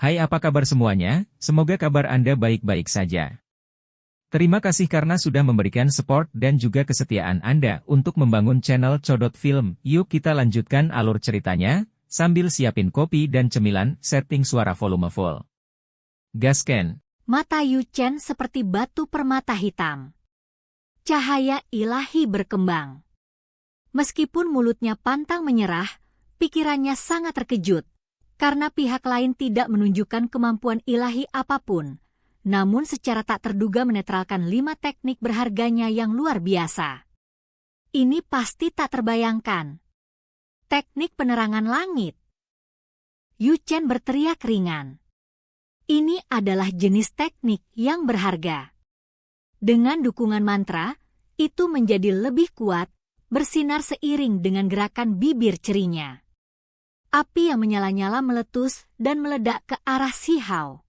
Hai, apa kabar semuanya? Semoga kabar Anda baik-baik saja. Terima kasih karena sudah memberikan support dan juga kesetiaan Anda untuk membangun channel Codot Film. Yuk kita lanjutkan alur ceritanya, sambil siapin kopi dan cemilan, setting suara volume full. Gasken. Mata Yu Chen seperti batu permata hitam. Cahaya ilahi berkembang. Meskipun mulutnya pantang menyerah, pikirannya sangat terkejut, karena pihak lain tidak menunjukkan kemampuan ilahi apapun, namun secara tak terduga menetralkan 5 teknik berharganya yang luar biasa. Ini pasti tak terbayangkan. Teknik penerangan langit. Yu Chen berteriak ringan. Ini adalah jenis teknik yang berharga. Dengan dukungan mantra, itu menjadi lebih kuat, bersinar seiring dengan gerakan bibir cerinya. Api yang menyala-nyala meletus dan meledak ke arah Si Hao.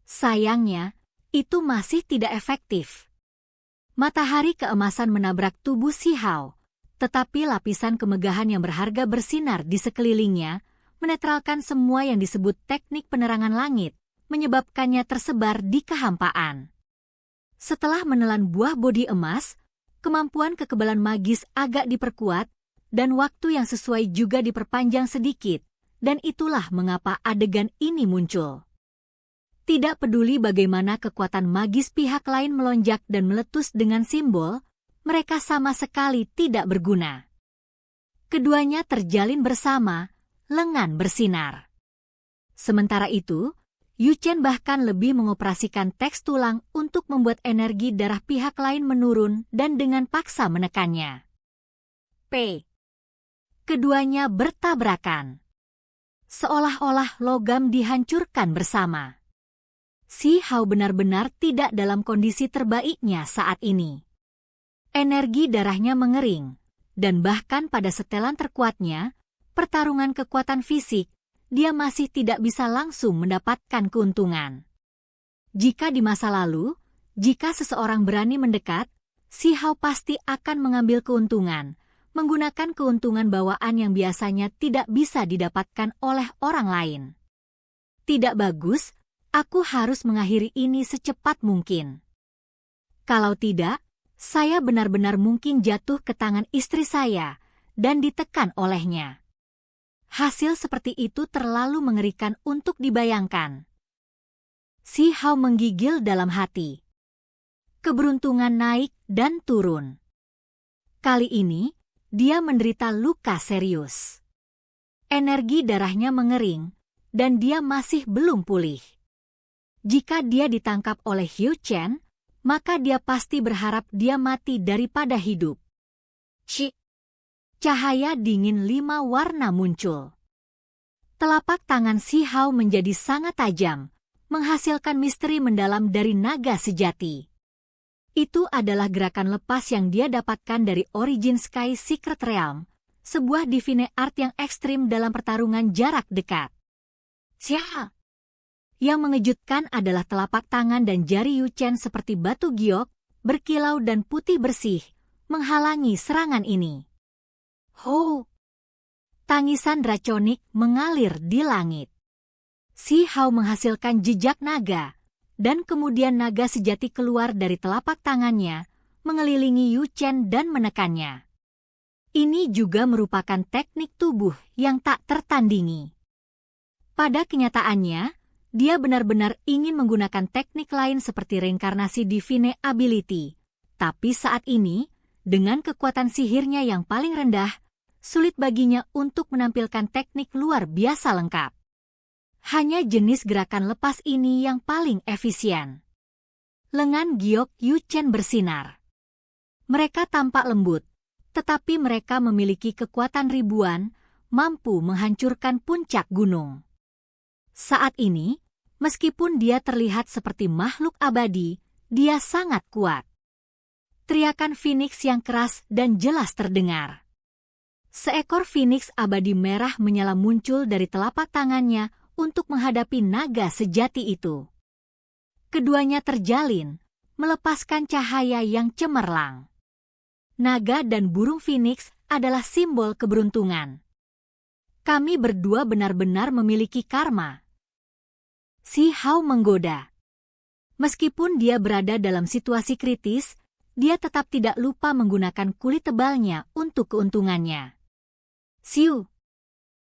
Sayangnya, itu masih tidak efektif. Matahari keemasan menabrak tubuh Si Hao, tetapi lapisan kemegahan yang berharga bersinar di sekelilingnya, menetralkan semua yang disebut teknik penerangan langit, menyebabkannya tersebar di kehampaan. Setelah menelan buah bodi emas, kemampuan kekebalan magis agak diperkuat, dan waktu yang sesuai juga diperpanjang sedikit, dan itulah mengapa adegan ini muncul. Tidak peduli bagaimana kekuatan magis pihak lain melonjak dan meletus dengan simbol, mereka sama sekali tidak berguna. Keduanya terjalin bersama, lengan bersinar. Sementara itu, Yu Chen bahkan lebih mengoperasikan teks tulang untuk membuat energi darah pihak lain menurun dan dengan paksa menekannya. P. Keduanya bertabrakan. Seolah-olah logam dihancurkan bersama. Si Hao benar-benar tidak dalam kondisi terbaiknya saat ini. Energi darahnya mengering, dan bahkan pada setelan terkuatnya, pertarungan kekuatan fisik, dia masih tidak bisa langsung mendapatkan keuntungan. Jika di masa lalu, jika seseorang berani mendekat, Si Hao pasti akan mengambil keuntungan, menggunakan keuntungan bawaan yang biasanya tidak bisa didapatkan oleh orang lain. Tidak bagus, aku harus mengakhiri ini secepat mungkin. Kalau tidak, saya benar-benar mungkin jatuh ke tangan istri saya dan ditekan olehnya. Hasil seperti itu terlalu mengerikan untuk dibayangkan. Si Hao menggigil dalam hati. Keberuntungan naik dan turun. Kali ini, dia menderita luka serius. Energi darahnya mengering, dan dia masih belum pulih. Jika dia ditangkap oleh Yu Chen, maka dia pasti berharap dia mati daripada hidup. Cahaya dingin 5 warna muncul. Telapak tangan Si Hao menjadi sangat tajam, menghasilkan misteri mendalam dari naga sejati. Itu adalah gerakan lepas yang dia dapatkan dari Origin Sky Secret Realm, sebuah divine art yang ekstrim dalam pertarungan jarak dekat. Siapa? Yang mengejutkan adalah telapak tangan dan jari Yu Chen seperti batu giok, berkilau dan putih bersih, menghalangi serangan ini. Ho! Tangisan draconik mengalir di langit. Si Hao menghasilkan jejak naga, dan kemudian naga sejati keluar dari telapak tangannya, mengelilingi Yu Chen dan menekannya. Ini juga merupakan teknik tubuh yang tak tertandingi. Pada kenyataannya, dia benar-benar ingin menggunakan teknik lain seperti reinkarnasi Divine Ability, tapi saat ini, dengan kekuatan sihirnya yang paling rendah, sulit baginya untuk menampilkan teknik luar biasa lengkap. Hanya jenis gerakan lepas ini yang paling efisien. Lengan giok Yu Chen bersinar. Mereka tampak lembut, tetapi mereka memiliki kekuatan ribuan, mampu menghancurkan puncak gunung. Saat ini, meskipun dia terlihat seperti makhluk abadi, dia sangat kuat. Teriakan Phoenix yang keras dan jelas terdengar. Seekor Phoenix abadi merah menyala muncul dari telapak tangannya untuk menghadapi naga sejati itu. Keduanya terjalin, melepaskan cahaya yang cemerlang. Naga dan burung Phoenix adalah simbol keberuntungan. Kami berdua benar-benar memiliki karma. Xi Hao menggoda. Meskipun dia berada dalam situasi kritis, dia tetap tidak lupa menggunakan kulit tebalnya untuk keuntungannya. Siu.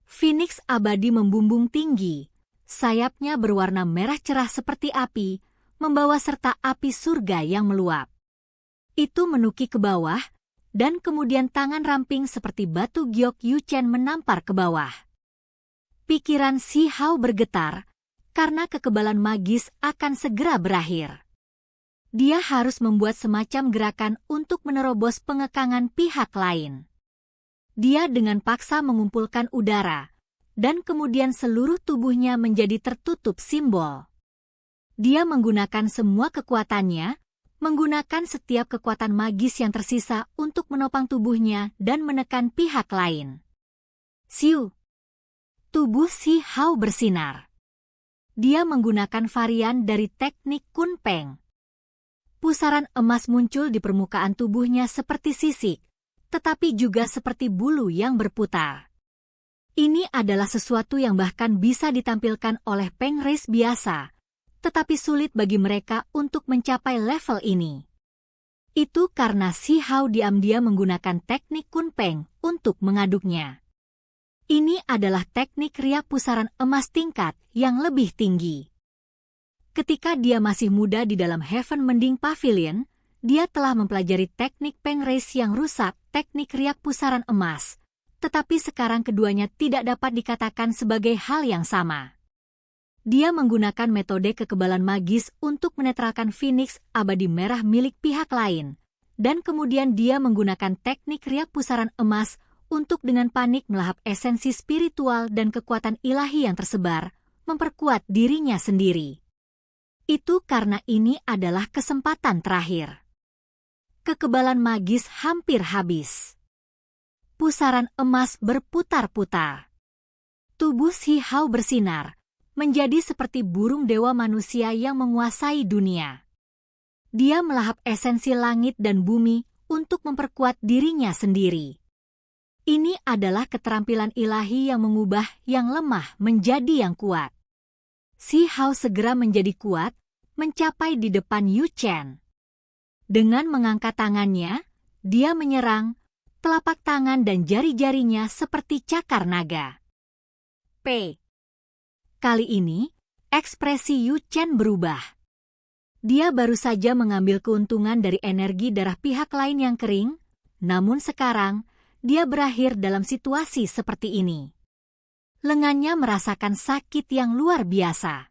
Phoenix abadi membumbung tinggi. Sayapnya berwarna merah cerah seperti api, membawa serta api surga yang meluap. Itu menukik ke bawah, dan kemudian tangan ramping seperti batu giok Yuchen menampar ke bawah. Pikiran Xi Hao bergetar, karena kekebalan magis akan segera berakhir. Dia harus membuat semacam gerakan untuk menerobos pengekangan pihak lain. Dia dengan paksa mengumpulkan udara, dan kemudian seluruh tubuhnya menjadi tertutup simbol. Dia menggunakan semua kekuatannya, menggunakan setiap kekuatan magis yang tersisa untuk menopang tubuhnya dan menekan pihak lain. Siu. Tubuh Xi Hao bersinar. Dia menggunakan varian dari teknik Kunpeng. Pusaran emas muncul di permukaan tubuhnya seperti sisik, tetapi juga seperti bulu yang berputar. Ini adalah sesuatu yang bahkan bisa ditampilkan oleh Peng Race biasa, tetapi sulit bagi mereka untuk mencapai level ini. Itu karena Xi Hao diam-diam menggunakan teknik Kunpeng untuk mengaduknya. Ini adalah teknik riak pusaran emas tingkat yang lebih tinggi. Ketika dia masih muda di dalam Heaven Mending Pavilion, dia telah mempelajari teknik Peng Race yang rusak, teknik riak pusaran emas, tetapi sekarang keduanya tidak dapat dikatakan sebagai hal yang sama. Dia menggunakan metode kekebalan magis untuk menetralkan Phoenix abadi merah milik pihak lain, dan kemudian dia menggunakan teknik riak pusaran emas untuk dengan panik melahap esensi spiritual dan kekuatan ilahi yang tersebar, memperkuat dirinya sendiri. Itu karena ini adalah kesempatan terakhir. Kekebalan magis hampir habis. Pusaran emas berputar-putar. Tubuh Xi Hao bersinar, menjadi seperti burung dewa manusia yang menguasai dunia. Dia melahap esensi langit dan bumi untuk memperkuat dirinya sendiri. Ini adalah keterampilan ilahi yang mengubah yang lemah menjadi yang kuat. Xi Hao segera menjadi kuat, mencapai di depan Yuchen. Dengan mengangkat tangannya, dia menyerang, telapak tangan dan jari-jarinya seperti cakar naga. P. Kali ini, ekspresi Yuchen berubah. Dia baru saja mengambil keuntungan dari energi darah pihak lain yang kering, namun sekarang, dia berakhir dalam situasi seperti ini. Lengannya merasakan sakit yang luar biasa.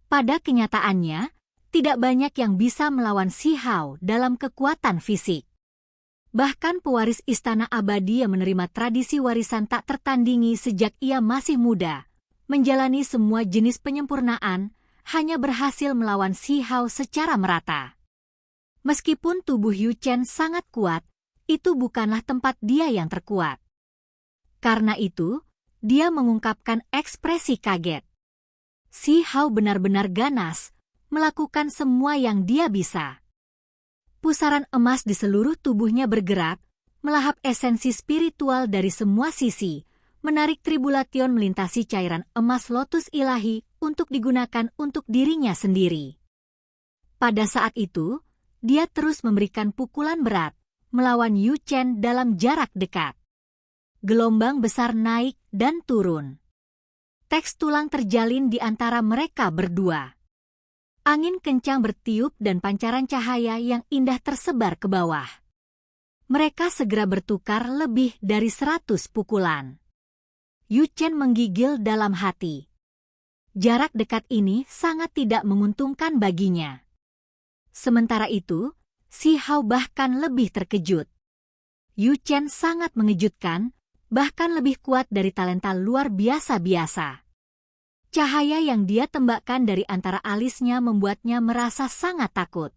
Pada kenyataannya, tidak banyak yang bisa melawan Xi Hao dalam kekuatan fisik. Bahkan pewaris Istana Abadi yang menerima tradisi warisan tak tertandingi sejak ia masih muda, menjalani semua jenis penyempurnaan, hanya berhasil melawan Xi Hao secara merata. Meskipun tubuh Yuchen sangat kuat, itu bukanlah tempat dia yang terkuat. Karena itu, dia mengungkapkan ekspresi kaget. Xi Hao benar-benar ganas, melakukan semua yang dia bisa. Pusaran emas di seluruh tubuhnya bergerak, melahap esensi spiritual dari semua sisi, menarik tribulation melintasi cairan emas lotus ilahi untuk digunakan untuk dirinya sendiri. Pada saat itu, dia terus memberikan pukulan berat, melawan Yuchen dalam jarak dekat. Gelombang besar naik dan turun. Teks tulang terjalin di antara mereka berdua. Angin kencang bertiup dan pancaran cahaya yang indah tersebar ke bawah. Mereka segera bertukar lebih dari 100 pukulan. Yuchen menggigil dalam hati. Jarak dekat ini sangat tidak menguntungkan baginya. Sementara itu, Xi Hao bahkan lebih terkejut. Yuchen sangat mengejutkan, bahkan lebih kuat dari talenta luar biasa-biasa. Cahaya yang dia tembakkan dari antara alisnya membuatnya merasa sangat takut.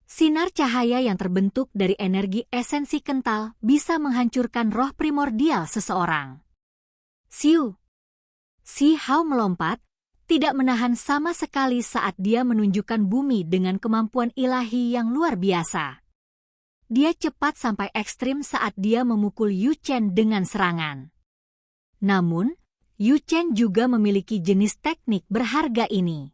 Sinar cahaya yang terbentuk dari energi esensi kental bisa menghancurkan roh primordial seseorang. Siu. Xi Hao melompat, tidak menahan sama sekali saat dia menunjukkan bumi dengan kemampuan ilahi yang luar biasa. Dia cepat sampai ekstrim saat dia memukul Yuchen dengan serangan. Namun, Yu Chen juga memiliki jenis teknik berharga ini.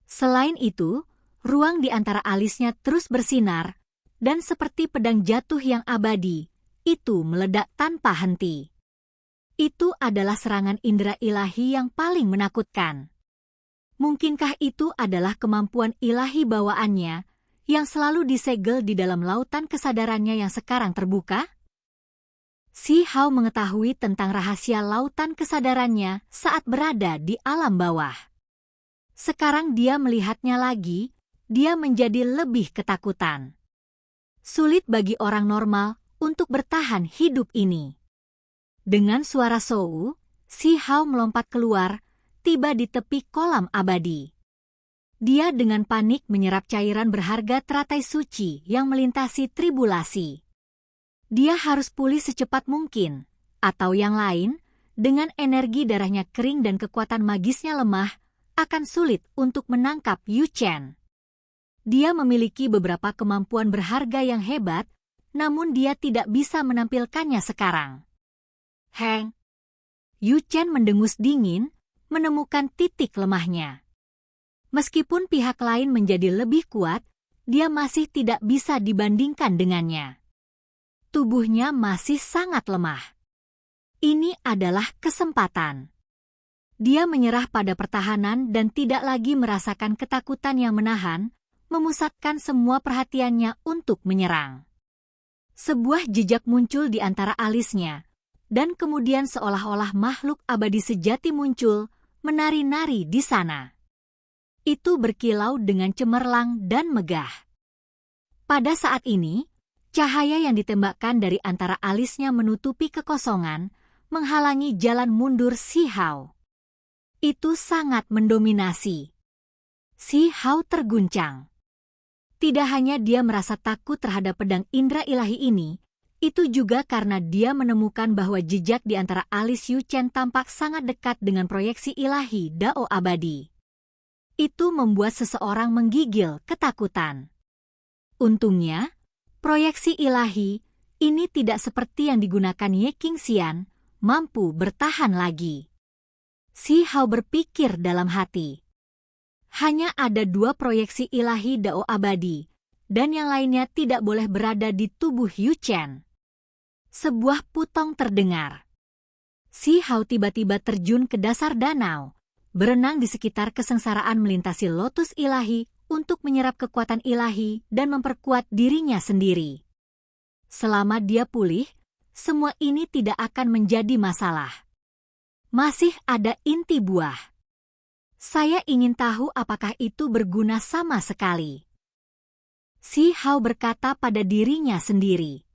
Selain itu, ruang di antara alisnya terus bersinar, dan seperti pedang jatuh yang abadi, itu meledak tanpa henti. Itu adalah serangan indera ilahi yang paling menakutkan. Mungkinkah itu adalah kemampuan ilahi bawaannya yang selalu disegel di dalam lautan kesadarannya yang sekarang terbuka? Si Hao mengetahui tentang rahasia lautan kesadarannya saat berada di alam bawah. Sekarang dia melihatnya lagi, dia menjadi lebih ketakutan. Sulit bagi orang normal untuk bertahan hidup ini. Dengan suara Sou, si Hao melompat keluar, tiba di tepi kolam abadi. Dia dengan panik menyerap cairan berharga teratai suci yang melintasi tribulasi. Dia harus pulih secepat mungkin, atau yang lain, dengan energi darahnya kering dan kekuatan magisnya lemah, akan sulit untuk menangkap Yu Chen. Dia memiliki beberapa kemampuan berharga yang hebat, namun dia tidak bisa menampilkannya sekarang. Heng! Yu Chen mendengus dingin, menemukan titik lemahnya. Meskipun pihak lain menjadi lebih kuat, dia masih tidak bisa dibandingkan dengannya. Tubuhnya masih sangat lemah. Ini adalah kesempatan. Dia menyerah pada pertahanan dan tidak lagi merasakan ketakutan yang menahan, memusatkan semua perhatiannya untuk menyerang. Sebuah jejak muncul di antara alisnya, dan kemudian seolah-olah makhluk abadi sejati muncul, menari-nari di sana. Itu berkilau dengan cemerlang dan megah. Pada saat ini, cahaya yang ditembakkan dari antara alisnya menutupi kekosongan, menghalangi jalan mundur Si Hao. Itu sangat mendominasi. Si Hao terguncang. Tidak hanya dia merasa takut terhadap pedang indera ilahi ini, itu juga karena dia menemukan bahwa jejak di antara alis Yu Chen tampak sangat dekat dengan proyeksi ilahi Dao abadi. Itu membuat seseorang menggigil ketakutan. Untungnya, proyeksi ilahi ini tidak seperti yang digunakan Ye Qingxian, mampu bertahan lagi. Si Hao berpikir dalam hati. Hanya ada 2 proyeksi ilahi Dao abadi, dan yang lainnya tidak boleh berada di tubuh Yu Chen. Sebuah putong terdengar. Si Hao tiba-tiba terjun ke dasar danau, berenang di sekitar kesengsaraan melintasi lotus ilahi untuk menyerap kekuatan ilahi dan memperkuat dirinya sendiri. Selama dia pulih, semua ini tidak akan menjadi masalah. Masih ada inti buah. Saya ingin tahu apakah itu berguna sama sekali. Si Hao berkata pada dirinya sendiri.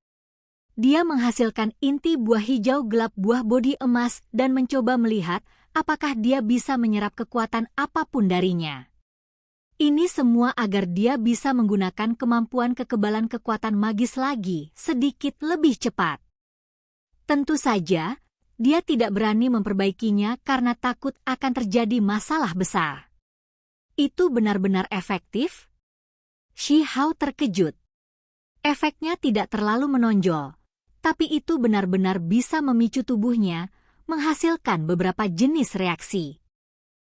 Dia menghasilkan inti buah hijau gelap buah bodi emas dan mencoba melihat apakah dia bisa menyerap kekuatan apapun darinya. Ini semua agar dia bisa menggunakan kemampuan kekebalan kekuatan magis lagi sedikit lebih cepat. Tentu saja, dia tidak berani memperbaikinya karena takut akan terjadi masalah besar. Itu benar-benar efektif? Si Hao terkejut. Efeknya tidak terlalu menonjol, tapi itu benar-benar bisa memicu tubuhnya menghasilkan beberapa jenis reaksi.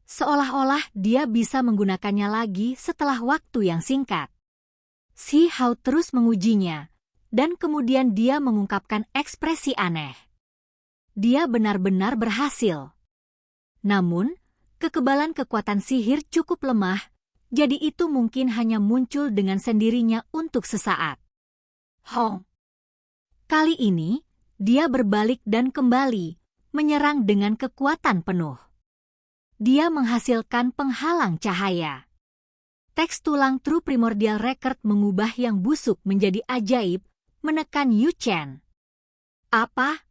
Seolah-olah dia bisa menggunakannya lagi setelah waktu yang singkat. Si Hao terus mengujinya, dan kemudian dia mengungkapkan ekspresi aneh. Dia benar-benar berhasil. Namun, kekebalan kekuatan sihir cukup lemah, jadi itu mungkin hanya muncul dengan sendirinya untuk sesaat. Hong. Kali ini, dia berbalik dan kembali, menyerang dengan kekuatan penuh. Dia menghasilkan penghalang cahaya. Teks tulang True Primordial Record mengubah yang busuk menjadi ajaib, menekan Yu Chen. Apa?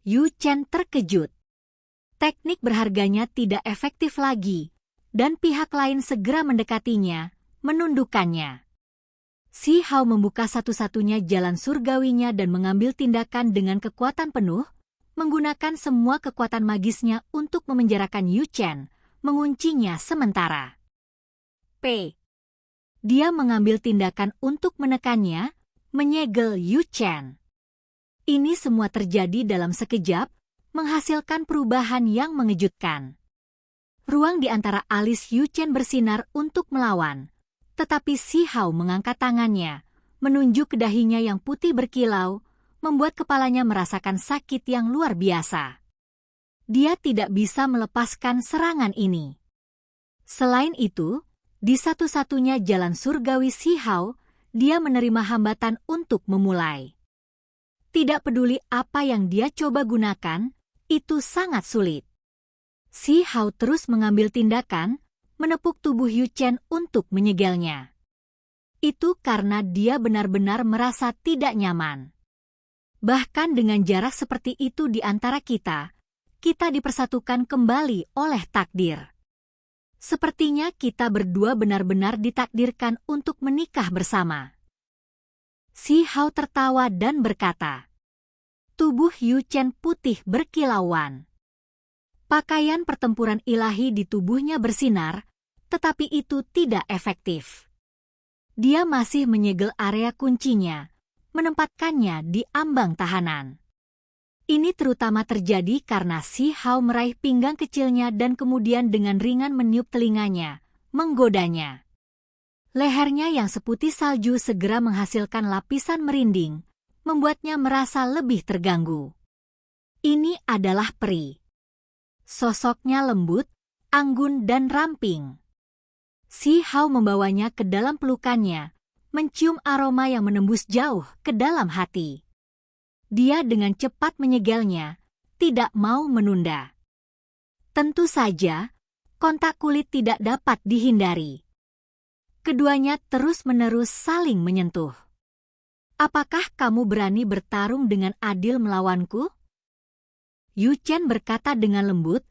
Yu Chen terkejut. Teknik berharganya tidak efektif lagi, dan pihak lain segera mendekatinya, menundukkannya. Si Hao membuka satu-satunya jalan surgawinya dan mengambil tindakan dengan kekuatan penuh, menggunakan semua kekuatan magisnya untuk memenjarakan Yu Chen, menguncinya sementara. Dia mengambil tindakan untuk menekannya, menyegel Yu Chen. Ini semua terjadi dalam sekejap, menghasilkan perubahan yang mengejutkan. Ruang di antara alis Yu Chen bersinar untuk melawan, tetapi Si Hao mengangkat tangannya, menunjuk ke dahinya yang putih berkilau, membuat kepalanya merasakan sakit yang luar biasa. Dia tidak bisa melepaskan serangan ini. Selain itu, di satu-satunya jalan surgawi Si Hao, dia menerima hambatan untuk memulai. Tidak peduli apa yang dia coba gunakan, itu sangat sulit. Si Hao terus mengambil tindakan, menepuk tubuh Yu Chen untuk menyegelnya. Itu karena dia benar-benar merasa tidak nyaman. Bahkan dengan jarak seperti itu di antara kita dipersatukan kembali oleh takdir. Sepertinya kita berdua benar-benar ditakdirkan untuk menikah bersama. Si Hao tertawa dan berkata. Tubuh Yu Chen putih berkilauan. Pakaian pertempuran ilahi di tubuhnya bersinar, tetapi itu tidak efektif. Dia masih menyegel area kuncinya, menempatkannya di ambang tahanan. Ini terutama terjadi karena Si Hao meraih pinggang kecilnya dan kemudian dengan ringan meniup telinganya, menggodanya. Lehernya yang seputih salju segera menghasilkan lapisan merinding, membuatnya merasa lebih terganggu. Ini adalah peri. Sosoknya lembut, anggun dan ramping. Si Hao membawanya ke dalam pelukannya, mencium aroma yang menembus jauh ke dalam hati. Dia dengan cepat menyegelnya, tidak mau menunda. Tentu saja, kontak kulit tidak dapat dihindari. Keduanya terus-menerus saling menyentuh. Apakah kamu berani bertarung dengan adil melawanku? Yu Chen berkata dengan lembut,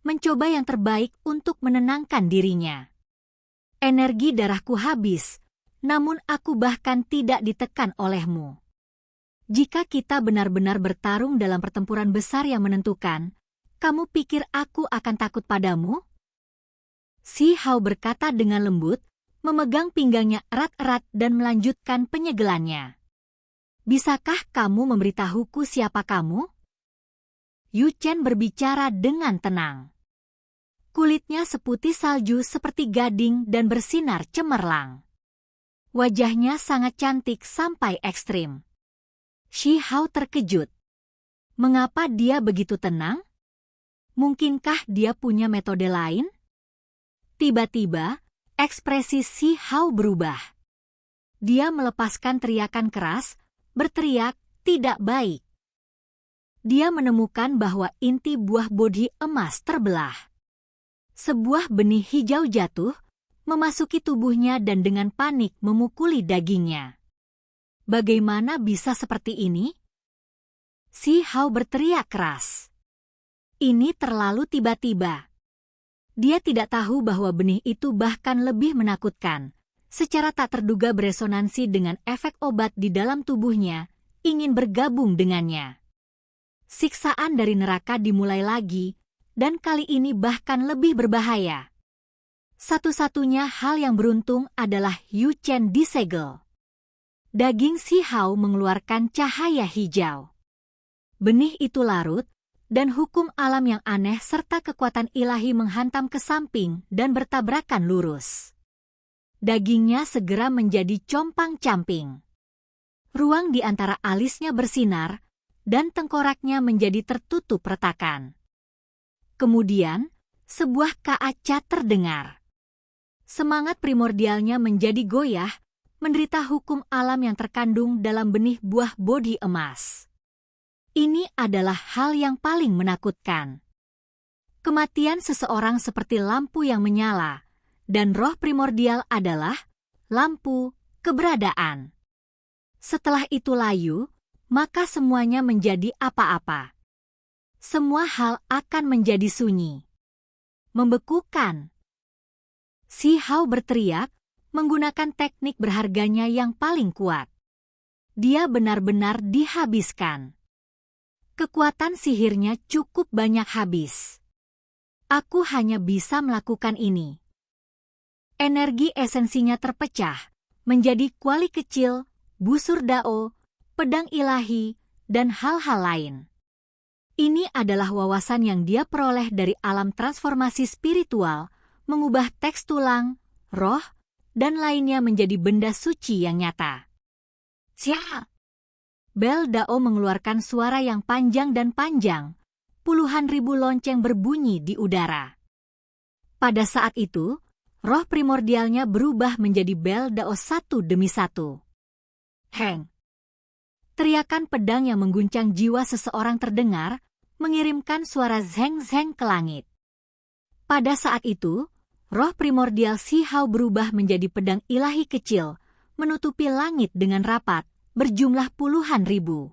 mencoba yang terbaik untuk menenangkan dirinya. Energi darahku habis, namun aku bahkan tidak ditekan olehmu. Jika kita benar-benar bertarung dalam pertempuran besar yang menentukan, kamu pikir aku akan takut padamu? Si Hao berkata dengan lembut, memegang pinggangnya erat-erat dan melanjutkan penyegelannya. Bisakah kamu memberitahuku siapa kamu? Yu Chen berbicara dengan tenang. Kulitnya seputih salju seperti gading dan bersinar cemerlang. Wajahnya sangat cantik sampai ekstrim. Si Hao terkejut. Mengapa dia begitu tenang? Mungkinkah dia punya metode lain? Tiba-tiba, ekspresi Si Hao berubah. Dia melepaskan teriakan keras, berteriak, tidak baik. Dia menemukan bahwa inti buah bodhi emas terbelah. Sebuah benih hijau jatuh, memasuki tubuhnya dan dengan panik memukuli dagingnya. Bagaimana bisa seperti ini? Si Hao berteriak keras. Ini terlalu tiba-tiba. Dia tidak tahu bahwa benih itu bahkan lebih menakutkan. Secara tak terduga beresonansi dengan efek obat di dalam tubuhnya, ingin bergabung dengannya. Siksaan dari neraka dimulai lagi, dan kali ini bahkan lebih berbahaya. Satu-satunya hal yang beruntung adalah Yu Chen disegel. Daging Si Hao mengeluarkan cahaya hijau. Benih itu larut, dan hukum alam yang aneh serta kekuatan ilahi menghantam ke samping dan bertabrakan lurus. Dagingnya segera menjadi compang-camping. Ruang di antara alisnya bersinar, dan tengkoraknya menjadi tertutup retakan. Kemudian, sebuah kaaca terdengar. Semangat primordialnya menjadi goyah, menderita hukum alam yang terkandung dalam benih buah bodhi emas. Ini adalah hal yang paling menakutkan. Kematian seseorang seperti lampu yang menyala, dan roh primordial adalah lampu keberadaan. Setelah itu layu, maka semuanya menjadi apa-apa. Semua hal akan menjadi sunyi. Membekukan. Si Hao berteriak, menggunakan teknik berharganya yang paling kuat. Dia benar-benar dihabiskan. Kekuatan sihirnya cukup banyak habis. Aku hanya bisa melakukan ini. Energi esensinya terpecah, menjadi kuali kecil, busur dao, pedang ilahi, dan hal-hal lain. Ini adalah wawasan yang dia peroleh dari alam transformasi spiritual, mengubah teks tulang, roh, dan lainnya menjadi benda suci yang nyata. Sia! Bel Dao mengeluarkan suara yang panjang dan panjang. Puluhan ribu lonceng berbunyi di udara. Pada saat itu, roh primordialnya berubah menjadi bel Dao satu demi satu. Heng! Teriakan pedang yang mengguncang jiwa seseorang terdengar, mengirimkan suara zeng-zeng ke langit. Pada saat itu, roh primordial Si Hao berubah menjadi pedang ilahi kecil, menutupi langit dengan rapat, berjumlah puluhan ribu.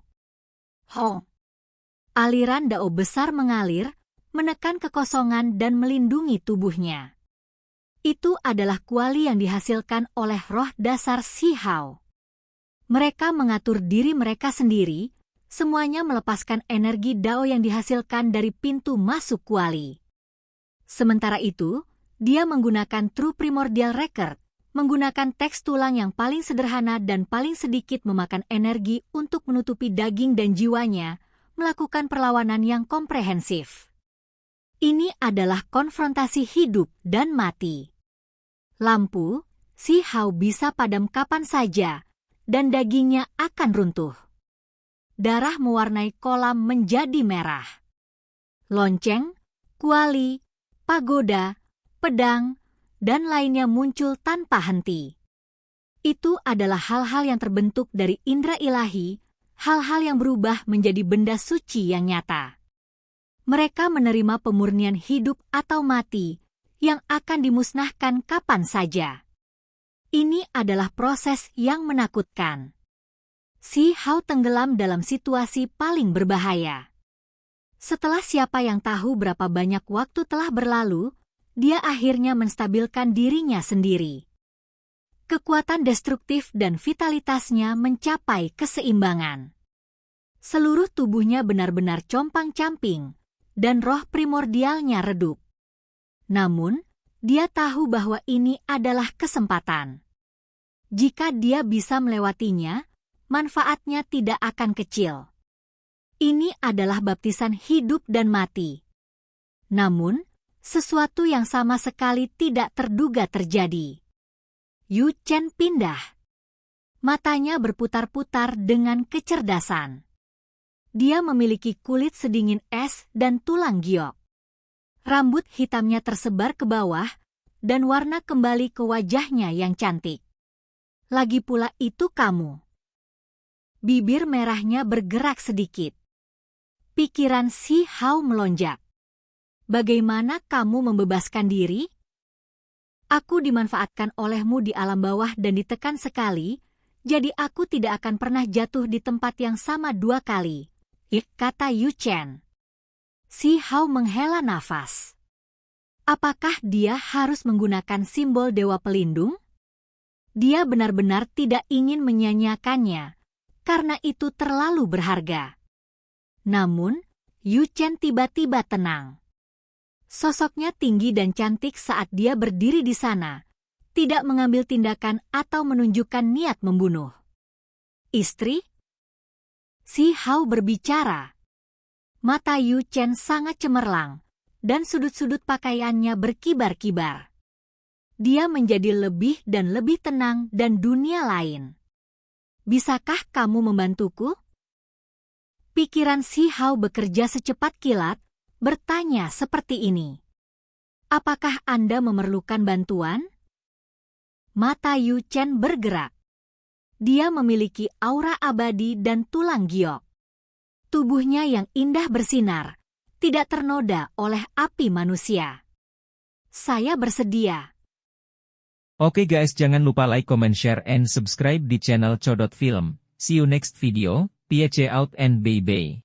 Hong! Aliran Dao besar mengalir, menekan kekosongan dan melindungi tubuhnya. Itu adalah kuali yang dihasilkan oleh roh dasar Si Hao. Mereka mengatur diri mereka sendiri, semuanya melepaskan energi Dao yang dihasilkan dari pintu masuk kuali. Sementara itu, dia menggunakan True Primordial Record, menggunakan teks tulang yang paling sederhana dan paling sedikit memakan energi untuk menutupi daging dan jiwanya, melakukan perlawanan yang komprehensif. Ini adalah konfrontasi hidup dan mati. Lampu, Si Hao bisa padam kapan saja, dan dagingnya akan runtuh. Darah mewarnai kolam menjadi merah. Lonceng, kuali, pagoda, pedang, dan lainnya muncul tanpa henti. Itu adalah hal-hal yang terbentuk dari indera ilahi, hal-hal yang berubah menjadi benda suci yang nyata. Mereka menerima pemurnian hidup atau mati, yang akan dimusnahkan kapan saja. Ini adalah proses yang menakutkan. Si Hao tenggelam dalam situasi paling berbahaya. Setelah siapa yang tahu berapa banyak waktu telah berlalu, dia akhirnya menstabilkan dirinya sendiri. Kekuatan destruktif dan vitalitasnya mencapai keseimbangan. Seluruh tubuhnya benar-benar compang-camping, dan roh primordialnya redup. Namun, dia tahu bahwa ini adalah kesempatan. Jika dia bisa melewatinya, manfaatnya tidak akan kecil. Ini adalah baptisan hidup dan mati. Namun, sesuatu yang sama sekali tidak terduga terjadi. Yu Chen pindah. Matanya berputar-putar dengan kecerdasan. Dia memiliki kulit sedingin es dan tulang giok. Rambut hitamnya tersebar ke bawah, dan warna kembali ke wajahnya yang cantik. Lagi pula itu kamu. Bibir merahnya bergerak sedikit. Pikiran Si Hao melonjak. Bagaimana kamu membebaskan diri? Aku dimanfaatkan olehmu di alam bawah dan ditekan sekali, jadi aku tidak akan pernah jatuh di tempat yang sama dua kali, kata Yu Chen. Si Hao menghela nafas. Apakah dia harus menggunakan simbol dewa pelindung? Dia benar-benar tidak ingin menyanyiakannya, karena itu terlalu berharga. Namun, Yu Chen tiba-tiba tenang. Sosoknya tinggi dan cantik saat dia berdiri di sana, tidak mengambil tindakan atau menunjukkan niat membunuh. Istri? Si Hao berbicara. Mata Yu Chen sangat cemerlang, dan sudut-sudut pakaiannya berkibar-kibar. Dia menjadi lebih dan lebih tenang dan dunia lain. Bisakah kamu membantuku? Pikiran Si Hao bekerja secepat kilat, bertanya seperti ini. Apakah Anda memerlukan bantuan? Mata Yu Chen bergerak. Dia memiliki aura abadi dan tulang giok. Tubuhnya yang indah bersinar, tidak ternoda oleh api manusia. Saya bersedia. Oke guys, jangan lupa like, comment, share, and subscribe di channel Codot Film. See you next video, peace out and bye-bye.